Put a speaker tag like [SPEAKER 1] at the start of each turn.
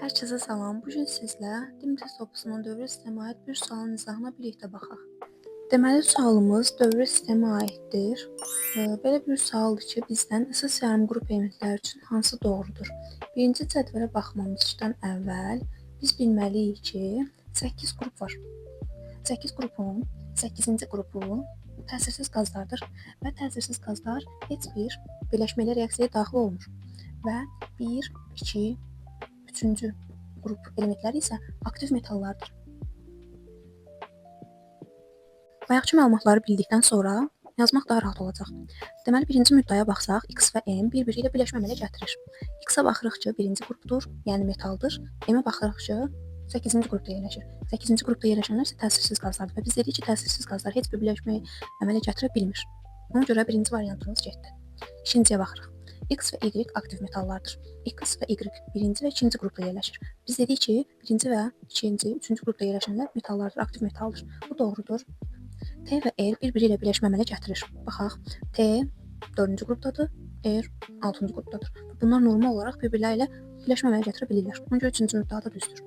[SPEAKER 1] Herkese salam. Bu gün sizlə Dimiter topusunun dövrü sistemə aid bir sualın izahına birlikdə baxaq. Deməli, sualımız dövrü sistemə aiddir. Belə bir sualdır ki, bizdən əsas yarımqrup elementlər üçün hansı doğrudur? Birinci cədvələ baxmamızdan əvvəl biz bilməliyik ki, 8 qrup var. 8 qrupun 8-ci qrupu təsirsiz qazlardır və təsirsiz qazlar heç bir birləşməli reaksiyaya daxil olmur. Və 1, 2, 3-cü qrup elementləri isə aktiv metallardır. Bayaqçı məlumatları bildikdən sonra yazmaq daha rahat olacaq. Deməli, birinci müddəaya baxsaq, X və M bir-biri ilə birləşməmələ gətirir. X-ə baxırıq ki, birinci qrupdur, yəni metaldır. M-ə baxırıq ki, 8-ci qrupda yerləşir. 8-ci qrupda yerləşənlər isə təsirsiz qazlardır və biz dedik ki, təsirsiz qazlar heç bir birləşməyi əmələ gətirə bilmir. Ona görə birinci variantımız getdi. İkinciyə baxırıq. X və Y aktiv metallardır. X və Y birinci və ikinci qrupda yerləşir. Biz dedik ki, birinci və ikinci, üçüncü qrupda yerləşənlər metallardır, aktiv metaldır. Bu doğrudur. T və R bir-biri ilə birləşməmələ gətirir. Baxaq, T 4-cü qrupdadır, R 6-cı qrupdadır. Bunlar normal olaraq bir-birləri ilə birləşməmələ gətirə bilirlər. Ona görə 3-cü müddəa da düzdür.